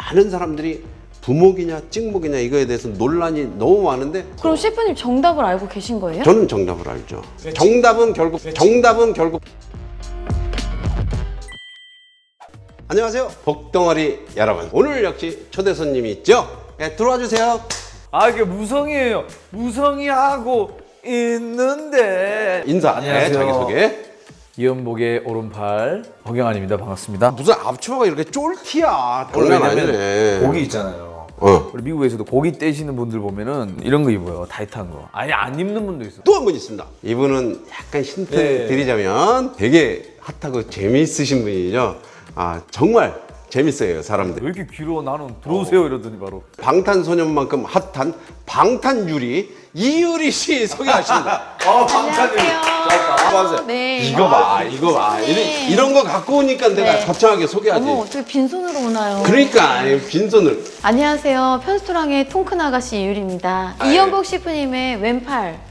많은 사람들이 부먹이냐 찍먹이냐 이거에 대해서 논란이 너무 많은데 그럼 셰프님 정답을 알고 계신 거예요? 저는 정답을 알죠. 정답은 결국 안녕하세요 복덩어리 여러분, 오늘 역시 초대 손님이 있죠. 네, 들어와 주세요. 아, 이게 무성이에요. 무성이하고 있는데. 인사. 안녕하세요. 네, 자기소개. 이연복의 오른팔 허경환입니다. 반갑습니다. 무슨 앞치마가 이렇게 쫄티야. 장난 아니네. 고기 있잖아요. 우리 미국에서도 고기 떼시는 분들 보면은 이런 거 입어요. 타이트한 거. 아니, 안 입는 분도 있어. 또 한 분 있습니다. 이분은 약간 힌트 네. 드리자면 되게 핫하고 재미있으신 분이죠. 아, 정말 재밌어요, 사람들. 왜 이렇게 길어? 나는 들어오세요 이러더니 바로. 방탄소년만큼 핫한 방탄유리 이유리 씨 소개하십니다. 안녕하세요. 맞아요. 네. 이거 봐. 네. 이런 거 갖고 오니까 내가 네. 거창하게 소개하지. 어머, 어떻게 빈손으로 오나요? 그러니까 빈손을. 안녕하세요. 편스토랑의 통큰 아가씨 이유리입니다. 이연복 셰프님의 왼팔.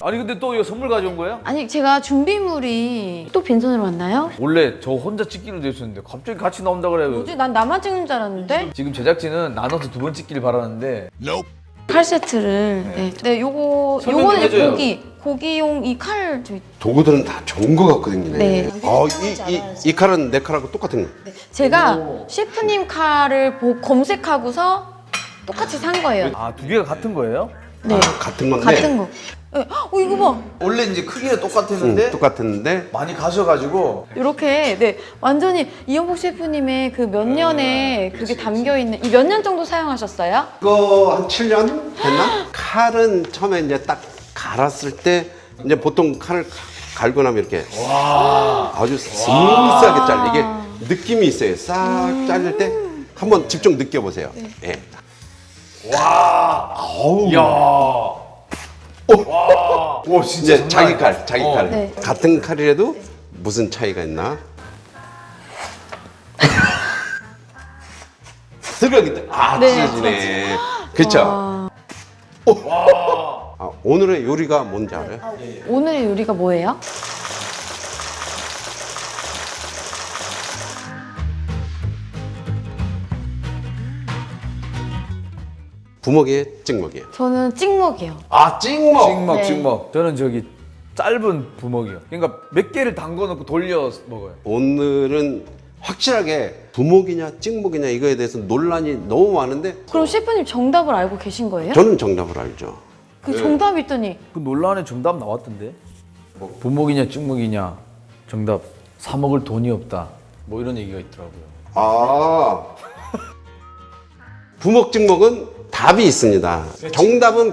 아니, 근데 또 이거 선물 가져온 거예요? 아니, 제가 준비물이 또 빈손으로 왔나요? 원래 저 혼자 찍기로 돼 있었는데 갑자기 같이 나온다 그래요. 뭐지? 난 나만 찍는 줄 알았는데? 지금 제작진은 나눠서 두 번 찍기를 바라는데 칼 세트를. 네, 설명 좀 요거는 해줘요. 고기용 이 칼 좀. 도구들은 다 좋은 거 갖고 다니네. 네. 이 칼은 내 칼하고 똑같은 거. 제가 셰프님 칼을 검색하고서 똑같이 산 거예요. 아, 두 개가 같은 거예요? 네. 같은 건데. 같은 거. 네. 이거 봐. 원래 이제 크기가 똑같았는데 똑같았는데 많이 가셔가지고 이렇게 네 완전히 이연복 셰프님의 그 몇 년에 그게 담겨 있는 이 몇 년 정도 사용하셨어요? 이거 한 7년 됐나? 칼은 처음에 이제 딱 갈았을 때 이제 보통 칼을 갈고 나면 이렇게 아주 스무스하게 잘리게 느낌이 있어요. 싹 잘릴 때 한번 직접 느껴보세요. 예. 이야. 오 진짜 이제 자기 칼. 네. 같은 칼이라도 무슨 차이가 있나? 들어가기 때 네, 찢어지네. 그렇죠? 오늘의 요리가 뭔지 알아요? 오늘의 요리가 뭐예요? 부먹이에요? 찍먹이에요? 저는 찍먹이요. 아, 찍먹! 찍먹, 네. 찍먹. 저는 저기 짧은 부먹이요. 그러니까 몇 개를 담궈 놓고 돌려 먹어요. 오늘은 확실하게 부먹이냐 찍먹이냐 이거에 대해서 논란이 너무 많은데 그럼 셰프님 정답을 알고 계신 거예요? 저는 정답을 알죠. 그 정답이 있더니 그 논란에 정답 나왔던데. 뭐 부먹이냐 찍먹이냐 정답 사 먹을 돈이 없다. 뭐 이런 얘기가 있더라고요. 아, 부먹 찍먹은 답이 있습니다. 정답은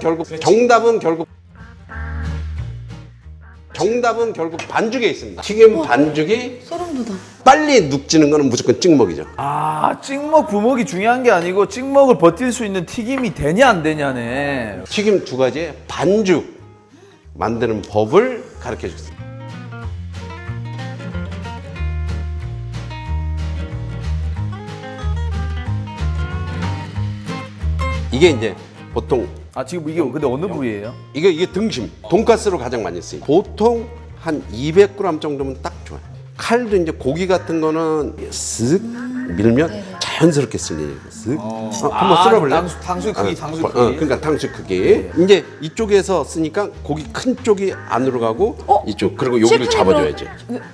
결국 반죽에 있습니다. 튀김 반죽이 소름 돋아. 빨리 눅지는 거는 무조건 찍먹이죠. 아, 찍먹 부먹이 중요한 게 아니고 찍먹을 버틸 수 있는 튀김이 되냐 안 되냐네. 튀김 두 가지의 반죽 만드는 법을 가르쳐 줬어요. 이게 이제 보통 아, 지금 이게 근데 어느 부위예요? 이게 등심, 돈가스로 가장 많이 쓰여요. 보통 한 200g 정도면 딱 좋아요. 칼도 이제 고기 같은 거는 쓱 밀면 자연스럽게 쓸려요. 쓱. 한번 쓸어볼래? 탕수육 크기, 탕수육 크기. 그러니까 탕수육 크기. 이제 이쪽에서 쓰니까 고기 큰 쪽이 안으로 가고 이쪽 그리고 여기를 셰프님 잡아줘야지.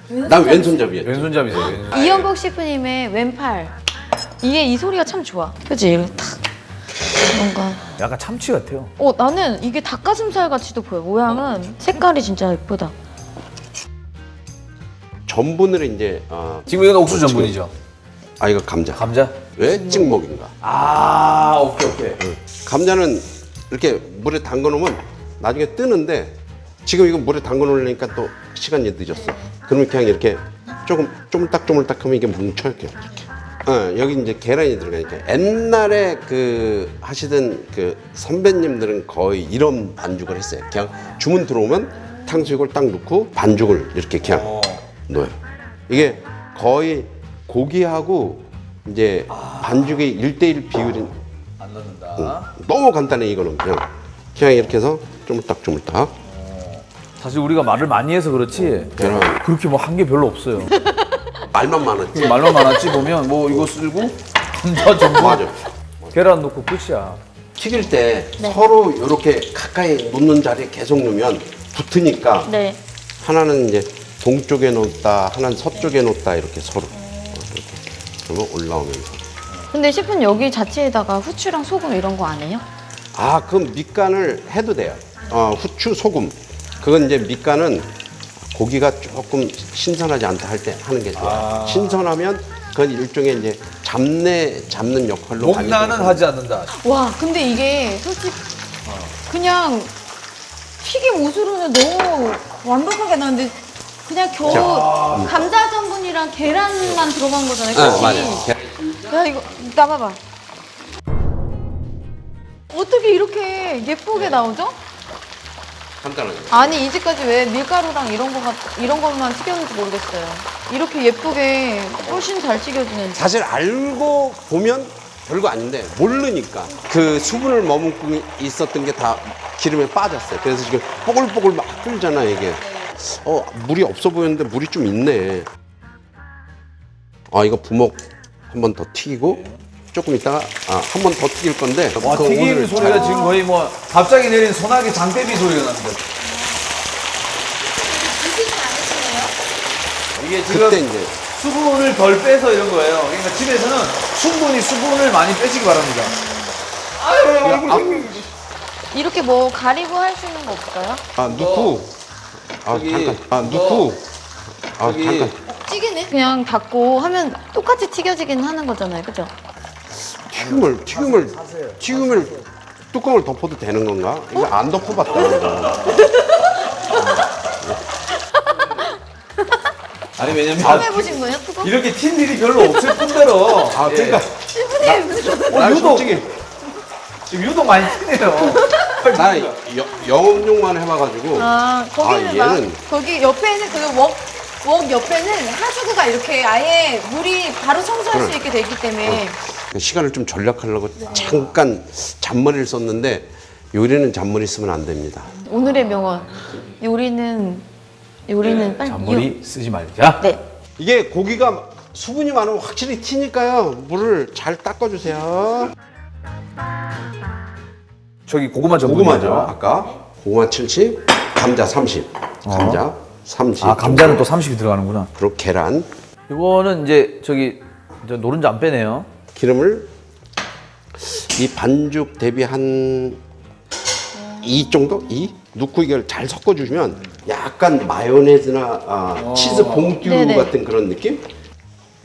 그럼 난 왼손잡이야. 왼손잡이세요. 왼손. 이연복 셰프님의 왼팔. 이게 이 소리가 참 좋아. 그치? 이렇게 탁. 뭔가. 약간 참치 같아요. 나는 이게 닭가슴살 같이도 보여. 모양은 색깔이 진짜 예쁘다. 전분을 이제 지금 이건 옥수수 전분이죠. 이거 감자. 감자? 왜 찍먹인가? 아, 오케이. 감자는 이렇게 물에 담궈 놓으면 나중에 뜨는데 지금 이거 물에 담궈 놓으니까 또 시간이 늦었어. 그러면 그냥 이렇게 조금 쪼물딱 하면 이게 뭉쳐 이렇게. 여기 이제 계란이 들어가니까 옛날에 그 하시던 그 선배님들은 거의 이런 반죽을 했어요. 그냥 주문 들어오면 탕수육을 딱 넣고 반죽을 이렇게 그냥 넣어요. 이게 거의 고기하고 이제 반죽의 1대1 비율인 안 넣는다. 너무 간단해. 이거는 그냥 이렇게 해서 쪼물딱 사실 우리가 말을 많이 해서 그렇지 계란 그렇게 뭐 한 게 별로 없어요. 말만 많았지. 말만 많았지 보면 뭐 이거 쓸고 감자 전분 맞아. 계란 넣고 끝이야. 튀길 때 네. 서로 이렇게 가까이 놓는 자리에 계속 놓으면 붙으니까 네. 하나는 이제 동쪽에 놓다, 하나는 서쪽에 놓다 이렇게 서로 이렇게 그러면 올라오면서. 근데 셰프는 여기 자체에다가 후추랑 소금 이런 거 안 해요? 아, 그럼 밑간을 해도 돼요. 후추, 소금. 그건 이제 밑간은 고기가 조금 신선하지 않다 할 때 하는 게 좋아요. 신선하면 그건 일종의 이제 잡는 역할로 많이 목나는 들어가요. 하지 않는다. 와, 근데 이게 솔직히 그냥 튀김 옷으로는 너무 완벽하게 나는데 그냥 겨우 감자 전분이랑 계란만 들어간 거잖아요. 그치? 맞아요. 야, 이거 나봐봐. 어떻게 이렇게 예쁘게 나오죠? 간단하게. 아니 이제까지 왜 밀가루랑 이런 것만 튀겼는지 모르겠어요. 이렇게 예쁘게 훨씬 잘 튀겨지는지. 사실 알고 보면 별거 아닌데 모르니까 그 수분을 머금고 있었던 게 다 기름에 빠졌어요. 그래서 지금 뽀글뽀글 막 끓잖아 이게. 물이 없어 보였는데 물이 좀 있네. 이거 부먹 한 번 더 튀기고 조금 있다가 한 번 더 튀길 건데. 와, 그거 튀김 오늘 소리가 지금 거의 뭐 갑자기 내린 소나기 장대비 소리가 나는데. 이게 지금 그때 이제 수분을 덜 빼서 이런 거예요. 그러니까 집에서는 충분히 수분을 많이 빼시기 바랍니다. 이렇게 뭐 가리고 할 수 있는 거 없을까요? 넣고 저기, 잠깐 넣고 저기 잠깐 찌개네? 그냥 닫고 하면 똑같이 튀겨지긴 하는 거잖아요, 그죠? 튀김을 뚜껑을 덮어도 되는 건가? 이거 안 덮어봤다. 이거. 아니 왜냐면 처음 해보신 거예요, 뚜껑? 이렇게 튄 일이 별로 없을 뿐더러. 그러니까 셰프님! 난 유독 솔직히 지금 유독 많이 튀네요. 나 영업용만 해봐가지고 거기는 얘는 거기 옆에는 웍 옆에는 하수구가 이렇게 아예 물이 바로 청소할 수 있게 돼 있기 때문에 시간을 좀 절약하려고 잠깐 잔머리를 썼는데 요리는 잔머리 쓰면 안 됩니다. 오늘의 명언 요리는 빨리 잔머리 쓰지 말자. 네. 이게 고기가 수분이 많으면 확실히 튀니까요. 물을 잘 닦아주세요. 저기 고구마 전분이죠. 고구마죠. 아까 고구마 70, 감자 30, 감자 30. 아, 감자는 또 30이 들어가는구나. 그리고 계란, 이거는 이제 저기 이제 노른자 안 빼네요. 기름을 이 반죽 대비 한 2 정도? 2? 넣고 이걸 잘 섞어주시면 약간 마요네즈나 치즈 봉듀 네네. 같은 그런 느낌?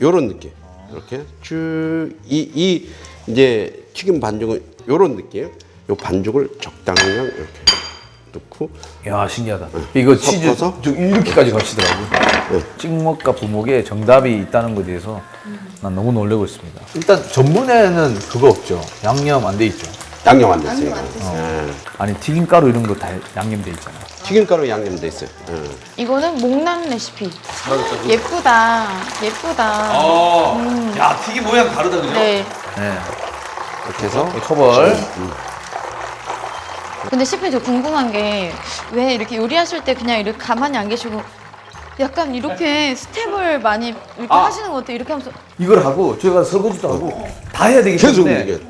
요런 느낌. 이렇게 쭉, 이제 튀김 반죽은 요런 느낌. 요 반죽을 적당량 이렇게 넣고. 야, 신기하다. 이거 치즈 섞어서? 저 이렇게까지 걸치더라고요. 찍먹과 부먹에 정답이 있다는 것에 대해서 난 너무 놀라고 있습니다. 일단 전분에는 그거 없죠. 양념 안 돼 있죠. 양념 안 됐어요. 아니 튀김가루 이런 거 다 양념돼 있잖아. 튀김가루 양념돼 있어요. 이거는 목난 레시피. 예쁘다. 야, 튀김 모양 다르다 그죠? 네. 네. 이렇게 해서 커벌. 근데 셰프님 저 궁금한 게 왜 이렇게 요리하실 때 그냥 이렇게 가만히 안 계시고 약간 이렇게 스텝을 많이 이렇게 하시는 것 같아요. 이렇게 하면서 이걸 하고 저희가 설거지도 하고 다 해야 되기 계속 때문에 이게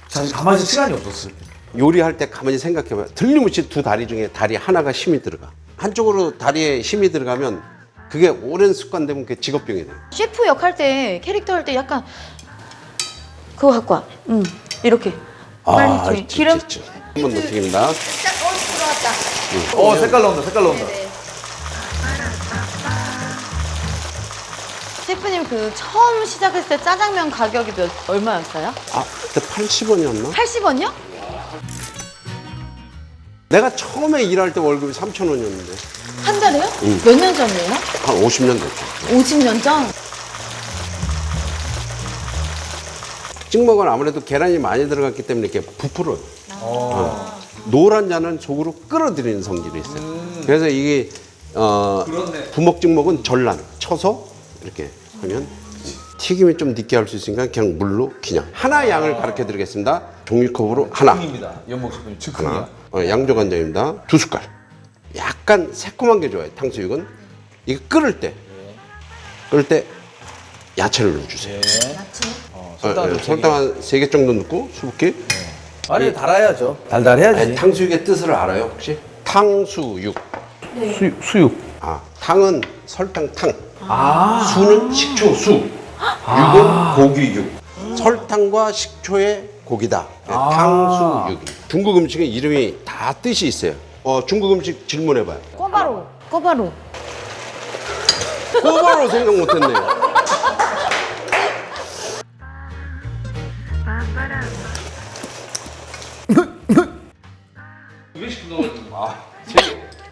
사실 가만히 있을 시간이 없었어요. 요리할 때 가만히 생각해봐요. 틀림없이 두 다리 중에 다리 하나가 힘이 들어가. 한쪽으로 다리에 힘이 들어가면 그게 오랜 습관되면 그게 직업병이 돼요. 셰프 역 할 때 캐릭터 할 때 약간 그거 갖고 와. 이렇게. 빨리 저기 기름. 한 번 더 튀깁니다. 색깔 나온다, 색깔 나온다. 셰프님 그 처음 시작했을 때 짜장면 가격이 얼마였어요? 그때 80원이었나? 80원이요? 내가 처음에 일할 때 월급이 3,000원이었는데 한 달에요? 몇 년 전이에요? 한 50년 됐죠. 50년 전? 찍먹은 아무래도 계란이 많이 들어갔기 때문에 이렇게 부풀어요. 노란 잔은 속으로 끌어들이는 성질이 있어요. 그래서 이게 부먹 찍먹은 전란 쳐서 이렇게 하면 튀김이 좀 늦게 할 수 있으니까 그냥 물로 그냥 하나 양을 가르쳐 드리겠습니다. 종이컵으로 하나. 입니다. 연목 셰프님 즉흥이야. 양조간장입니다. 2숟갈. 약간 새콤한 게 좋아요. 탕수육은 이거 끓을 때 야채를 넣어주세요. 설탕 한 3개 정도 넣고 수북히. 아니 달아야죠. 달달해야지. 아니, 탕수육의 뜻을 알아요 혹시? 탕수육. 수육. 아, 탕은 설탕 탕. 수는 식초 수. 육은 고기육. 설탕과 식초의 고기다. 네, 탕수육. 중국 음식은 이름이 다 뜻이 있어요. 중국 음식 질문해봐요. 꼬바로. 꼬바로. 꼬바로 생각 못했네요.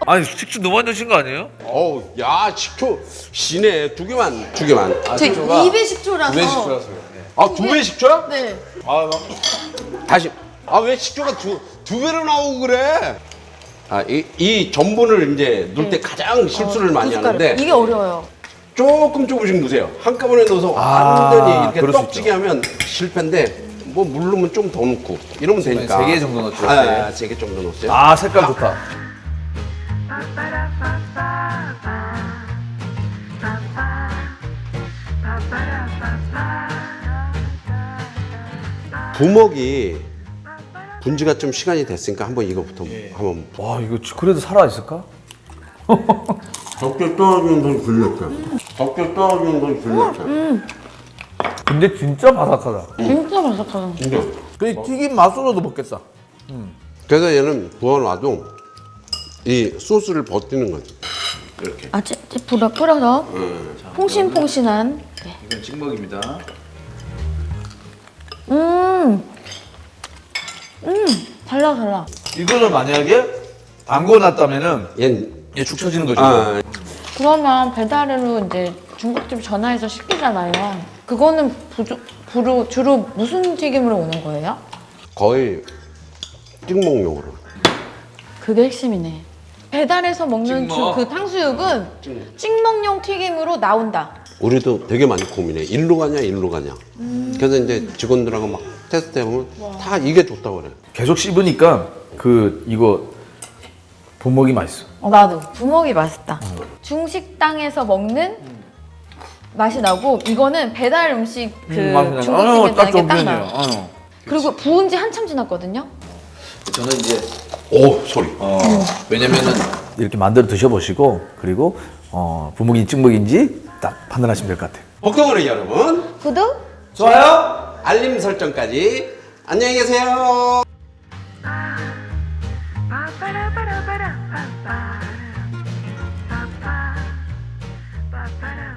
아니 식초 너무 많이 넣으신 거 아니에요? 어우, 야, 식초 시네. 2개만, 2개만. 제 입에 식초라서. 아, 2배 식초야? 네. 다시. 아, 왜 식초가 두 배로 나오고 그래? 아, 이 전분을 이제 넣을 때 가장 실수를 많이 고춧가루. 하는데 이게 어려워요. 조금씩 넣으세요. 한꺼번에 넣어서 완전히 이렇게 그럴 수 떡지게 하면 실패인데 뭐 물 넣으면 좀 더 넣고 이러면 되니까. 3개 정도 넣죠. 아, 3개 정도 넣었어요. 아 색깔 좋다. 부먹이 분지가 좀 시간이 됐으니까 한번 이거부터 한번. 와 이거 그래도 살아 있을까? 덕질 떨어지는 건 굴렸죠. 덕질 떨어지는 건 굴렸죠. 근데 진짜 바삭하다. 진짜 바삭하다. 그 튀김 맛으로도 먹겠다. 그래서 얘는 부어놔도 이 소스를 버티는 거지. 이렇게. 아, 불을 끓여서 퐁신퐁신한. 네. 이건 찍먹입니다. 달라. 이거를 만약에 담궈놨다면은 얘는 얘 축 처지는 거죠. 아, 그러면 배달으로 이제 중국집 전화해서 시키잖아요. 그거는 주로 무슨 튀김으로 오는 거예요? 거의 찍먹용으로. 그게 핵심이네. 배달해서 먹는 찍먹. 그 탕수육은 찍먹용 튀김으로 나온다. 우리도 되게 많이 고민해. 일로 가냐, 일로 가냐. 그래서 이제 직원들하고 막 테스트 해보면 다 이게 좋다고 그래. 계속 씹으니까 이거 부먹이 맛있어. 나도. 부먹이 맛있다. 중식당에서 먹는 맛이 나고 이거는 배달 음식 중국집에서 나는 게 딱 나. 그리고 부은 지 한참 지났거든요. 저는 이제 오, 소리. 왜냐면은 이렇게 만들어 드셔보시고 그리고 부먹인지 찍먹인지 딱 판단하시면 될 것 같아요. 복덩어리 여러분, 구독? 좋아요. 알림 설정까지. 안녕히 계세요. Ba-ba-da-ba-da-ba-da-ba-ba. Ba-ba. Ba-ba-da.